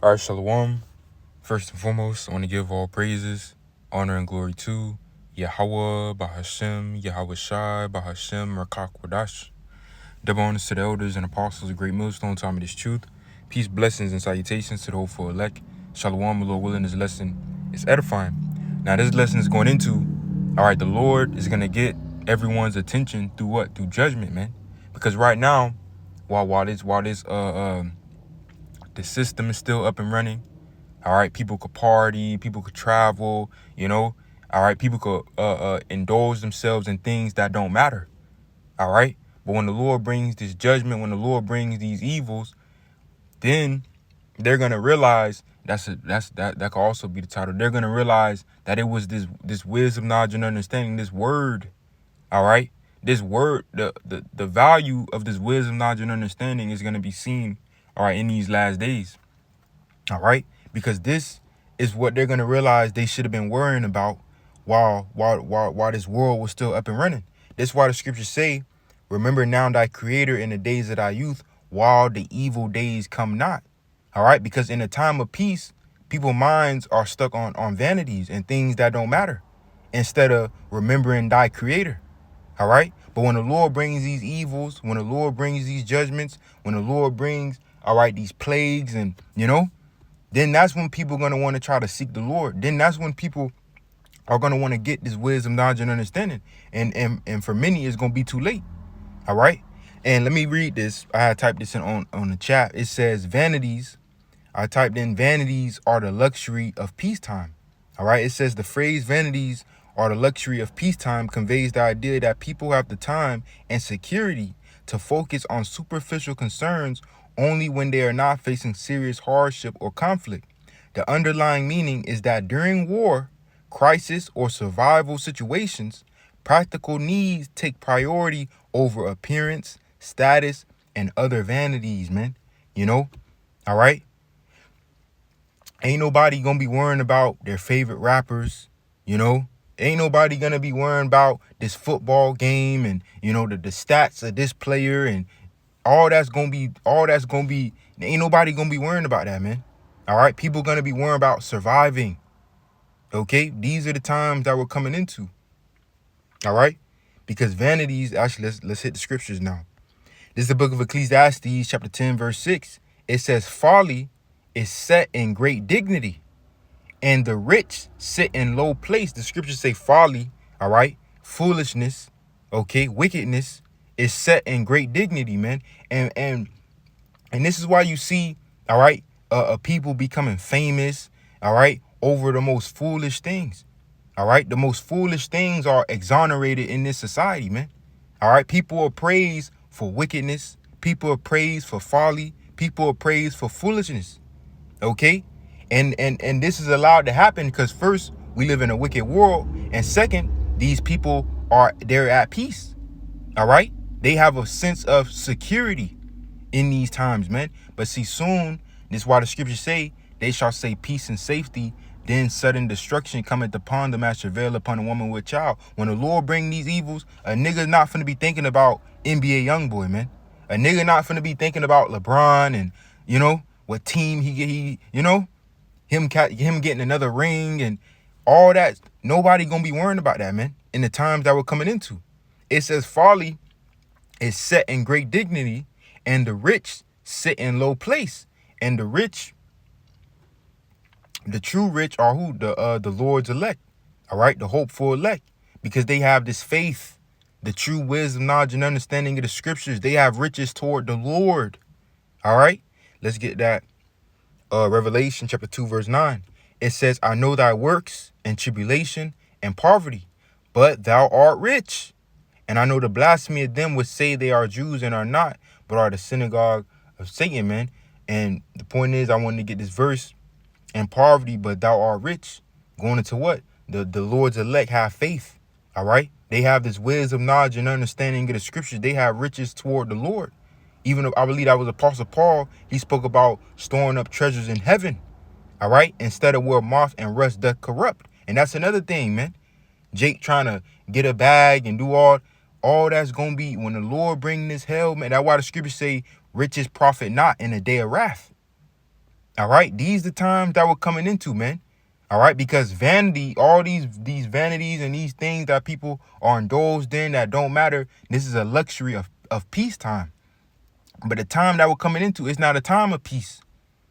All right, Shalom. First and foremost, I want to give all praises, honor, and glory to Yahweh, Bahashem, Yahweh Shai, Bahashem, Rakak Wadash. Double honors to the elders and apostles of Great Millstone, time of this truth. Peace, blessings, and salutations to the hopeful elect. Shalom, Lord willing, this lesson is edifying. Now, this lesson is going into, all right, the Lord is going to get everyone's attention through what? Through judgment, man. Because right now, while the system is still up and running, all right, people could party, people could travel, all right, people could indulge themselves in things that don't matter, all right. But when the Lord brings this judgment, when the Lord brings these evils, then they're gonna realize that could also be the title. They're gonna realize that it was this wisdom, knowledge, and understanding, this word, all right. This word, the value of this wisdom, knowledge, and understanding is gonna be seen, all right, in these last days. All right, because this is what they're gonna realize they should have been worrying about while this world was still up and running. That's why the scriptures say, "Remember now thy Creator in the days of thy youth, while the evil days come not." All right, because in a time of peace, people's minds are stuck on vanities and things that don't matter, instead of remembering thy Creator. All right, but when the Lord brings these evils, when the Lord brings these judgments, when the Lord brings, all right, these plagues, and then that's when people are going to want to try to seek the Lord. Then that's when people are going to want to get this wisdom, knowledge, and understanding. And for many, it's going to be too late. All right. And let me read this. I had typed this in on the chat. It says, vanities. I typed in, vanities are the luxury of peacetime. All right. It says the phrase vanities are the luxury of peacetime conveys the idea that people have the time and security to focus on superficial concerns only when they are not facing serious hardship or conflict. The underlying meaning is that during war, crisis, or survival situations, practical needs take priority over appearance, status, and other vanities, man. All right? Ain't nobody gonna be worrying about their favorite rappers, Ain't nobody gonna be worrying about this football game and, the stats of this player and all that's gonna be, ain't nobody gonna be worrying about that, man. All right, people gonna be worrying about surviving. Okay, these are the times that we're coming into. All right, because vanities, actually, let's hit the scriptures now. This is the book of Ecclesiastes, chapter 10, verse 6. It says, folly is set in great dignity, and the rich sit in low place. The scriptures say folly, all right, foolishness, okay, wickedness is set in great dignity, man. And this is why you see, all right, people becoming famous, all right, over the most foolish things. All right, the most foolish things are exonerated in this society, man. All right, people are praised for wickedness. People are praised for folly. People are praised for foolishness. Okay, and this is allowed to happen because first, we live in a wicked world, and second, these people they're at peace. All right, they have a sense of security in these times, man. But see, soon, this is why the scriptures say, they shall say peace and safety, then sudden destruction cometh upon them as travail upon a woman with child. When the Lord bring these evils, a nigga not finna be thinking about NBA Youngboy, man. A nigga not finna be thinking about LeBron and, what team him getting another ring and all that. Nobody gonna be worrying about that, man, in the times that we're coming into. It says folly is set in great dignity, and the rich sit in low place. And the rich, the true rich, are who? The Lord's elect. All right, the hopeful elect, because they have this faith, the true wisdom, knowledge, and understanding of the scriptures. They have riches toward the Lord. All right, let's get that. Revelation chapter 2, verse 9. It says, I know thy works and tribulation and poverty, but thou art rich. And I know the blasphemy of them which say they are Jews and are not, but are the synagogue of Satan, man. And the point is, I wanted to get this verse, and poverty, but thou art rich, going into what? The Lord's elect have faith, all right? They have this wisdom, knowledge, and understanding of the scriptures. They have riches toward the Lord. Even though I believe that was Apostle Paul, he spoke about storing up treasures in heaven, all right? Instead of where moth and rust doth corrupt. And that's another thing, man. Jake trying to get a bag and do all that's going to be, when the Lord bring this hell, man, that's why the scriptures say riches profit not in a day of wrath. All right. These the times that we're coming into, man. All right. Because vanity, all these vanities and these things that people are indulged in that don't matter. This is a luxury of peacetime. But the time that we're coming into is not a time of peace.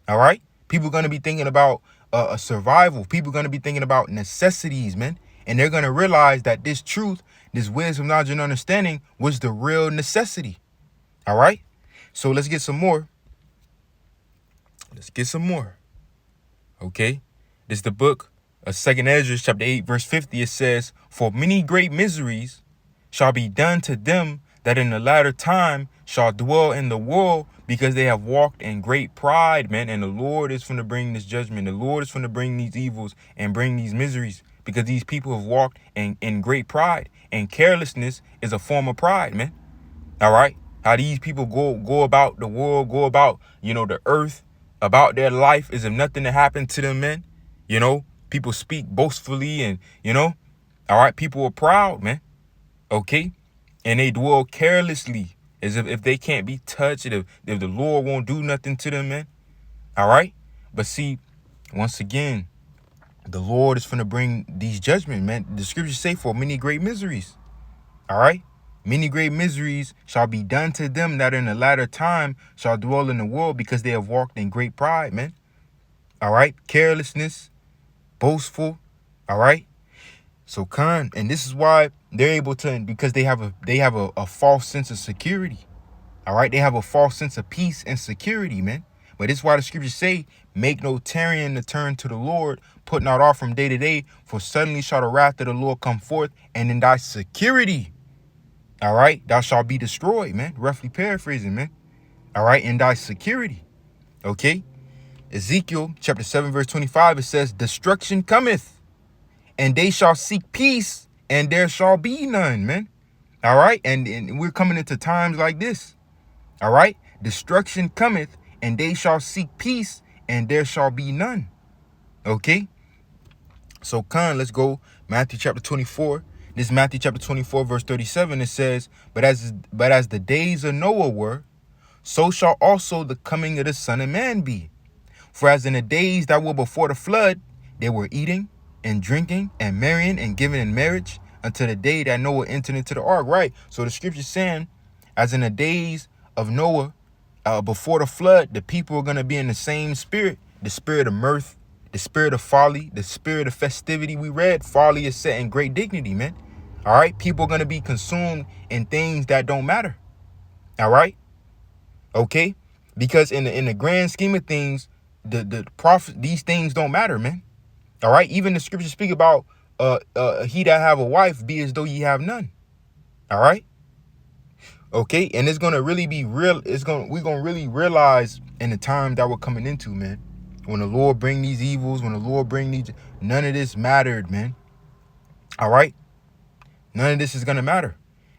All right. People are going to be thinking about a survival. People are going to be thinking about necessities, man. And they're going to realize that this truth, this wisdom, knowledge, and understanding was the real necessity. All right. So let's get some more. Let's get some more. Okay. This is the book of 2nd Ezra, chapter 8, verse 50. It says, "For many great miseries shall be done to them that in the latter time shall dwell in the world, because they have walked in great pride," man. And the Lord is going to bring this judgment. The Lord is going to bring these evils and bring these miseries, because these people have walked in great pride. And carelessness is a form of pride, man. All right. How these people go about the world, go about, the earth, about their life, as if nothing that happened to them, man. People speak boastfully and, all right, people are proud, man. Okay. And they dwell carelessly, as if they can't be touched, if the Lord won't do nothing to them, man. All right. But see, once again, the Lord is going to bring these judgments, man. The scriptures say, "For many great miseries." All right. "Many great miseries shall be done to them that in the latter time shall dwell in the world, because they have walked in great pride," man. All right. Carelessness, boastful. All right. So and this is why they're able to, because they have a false sense of security. All right. They have a false sense of peace and security, man. But this is why the scriptures say, "Make no tarrying to turn to the Lord, put not off from day to day, for suddenly shall the wrath of the Lord come forth, and in thy security, all right, thou shalt be destroyed," man. Roughly paraphrasing, man. All right. In thy security. Okay. Ezekiel chapter 7, verse 25, it says, "Destruction cometh, and they shall seek peace, and there shall be none," man. All right. And we're coming into times like this. All right. "Destruction cometh, and they shall seek peace, and there shall be none." Okay. So let's go Matthew chapter 24. This Matthew chapter 24, verse 37, it says, but as the days of Noah were, so shall also the coming of the Son of Man be. For as in the days that were before the flood, they were eating and drinking and marrying and giving in marriage until the day that Noah entered into the ark. Right. So the scripture saying, as in the days of Noah, before the flood, the people are going to be in the same spirit, the spirit of mirth, the spirit of folly, the spirit of festivity. We read folly is set in great dignity, man. All right. People are going to be consumed in things that don't matter. All right. Okay. Because in the grand scheme of things, the prophet, these things don't matter, man. All right. Even the scriptures speak about he that have a wife, be as though ye have none. All right. Okay. And it's going to really be real. We're going to really realize in the time that we're coming into, man. When the Lord bring these evils, when the Lord bring these, none of this mattered, man. All right. None of this is going to matter.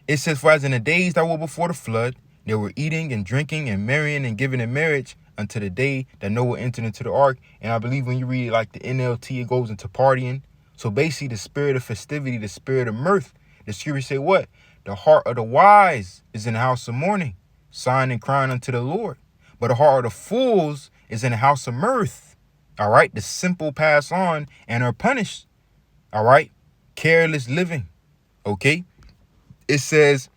It says, for as in the days that were before the flood, they were eating and drinking and marrying and giving in marriage until the day that Noah entered into the ark. And I believe when you read like the NLT, it goes into partying. So basically the spirit of festivity, the spirit of mirth, the scripture say what? The heart of the wise is in the house of mourning, sighing and crying unto the Lord. But the heart of the fools is in the house of mirth. All right. The simple pass on and are punished. All right. Careless living. Okay. It says,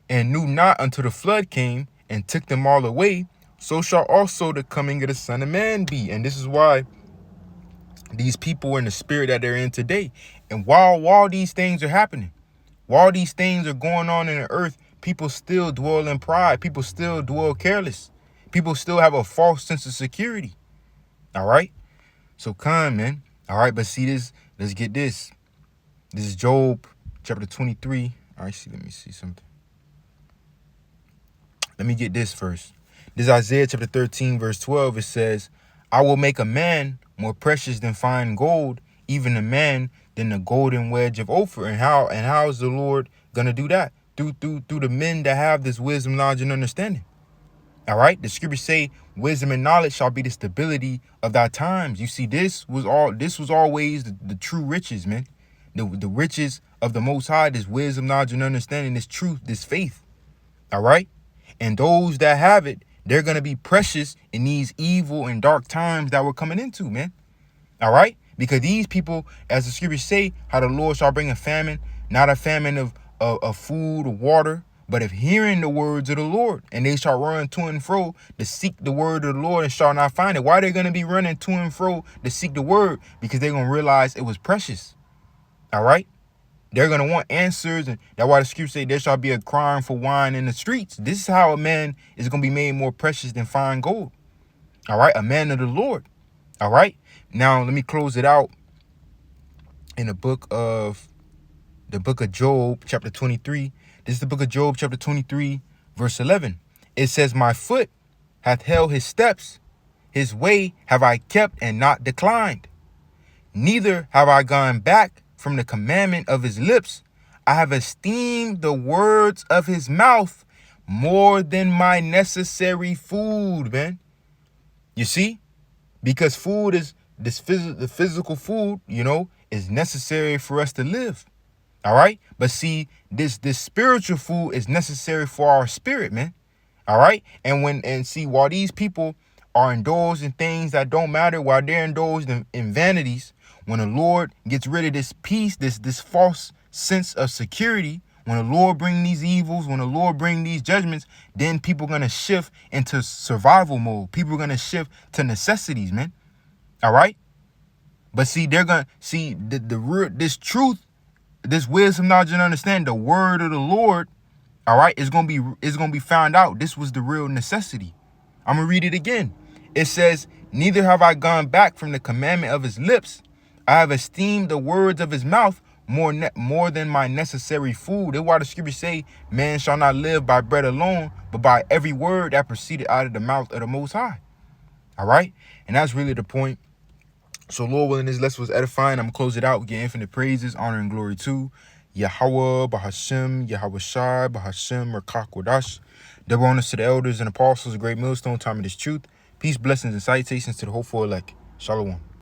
and knew not until the flood came and took them all away. So shall also the coming of the Son of Man be. And this is why these people are in the spirit that they're in today. And while these things are happening, while these things are going on in the earth, people still dwell in pride. People still dwell careless. People still have a false sense of security. All right. So man. All right. But see this. Let's get this. This is Job chapter 23. All right. Let me see something. Let me get this first. This is Isaiah chapter 13, verse 12. It says, I will make a man more precious than fine gold, even a man than the golden wedge of Ophir. And how is the Lord going to do that? Through the men that have this wisdom, knowledge, and understanding. All right. The scriptures say wisdom and knowledge shall be the stability of thy times. You see, this was always the true riches, man. The riches of the Most High, this wisdom, knowledge, and understanding, this truth, this faith. All right. And those that have it, They're going to be precious in these evil and dark times that we're coming into, man. All right? Because these people, as the scriptures say, how the Lord shall bring a famine, not a famine of food or water, but of hearing the words of the Lord. And they shall run to and fro to seek the word of the Lord and shall not find it. Why are they going to be running to and fro to seek the word? Because they're going to realize it was precious. All right? They're going to want answers. And that's why the scriptures say there shall be a crying for wine in the streets. This is how a man is going to be made more precious than fine gold. All right? A man of the Lord. All right? Now, let me close it out in the book of Job, chapter 23. This is the book of Job, chapter 23, verse 11. It says, my foot hath held his steps. His way have I kept and not declined. Neither have I gone back from the commandment of his lips. I have esteemed the words of his mouth more than my necessary food, man. You see? Because food is the physical food, is necessary for us to live. All right. But see, this spiritual food is necessary for our spirit, man. All right. And see, while these people are indulged in things that don't matter, while they're indulged in vanities, when the Lord gets rid of this peace, this false sense of security, when the Lord bring these evils, when the Lord bring these judgments, then people are going to shift into survival mode. People are going to shift to necessities, man. All right. But see, they're going to see the real, this truth, this wisdom, knowledge, and understanding, the word of the Lord. All right. It's going to be found out. This was the real necessity. I'm going to read it again. It says, neither have I gone back from the commandment of his lips. I have esteemed the words of his mouth more than my necessary food. That's why the scriptures say, man shall not live by bread alone, but by every word that proceeded out of the mouth of the Most High. All right. And that's really the point. So Lord willing, this lesson was edifying. I'm going to close it out. Give infinite praises, honor, and glory to Yahweh, Bahashem, Yahweh Shai, Bahashem, Rakakwadash. Double honors to the elders and apostles, a great millstone, time of this truth. Peace, blessings, and salutations to the hopeful elect. Shalom.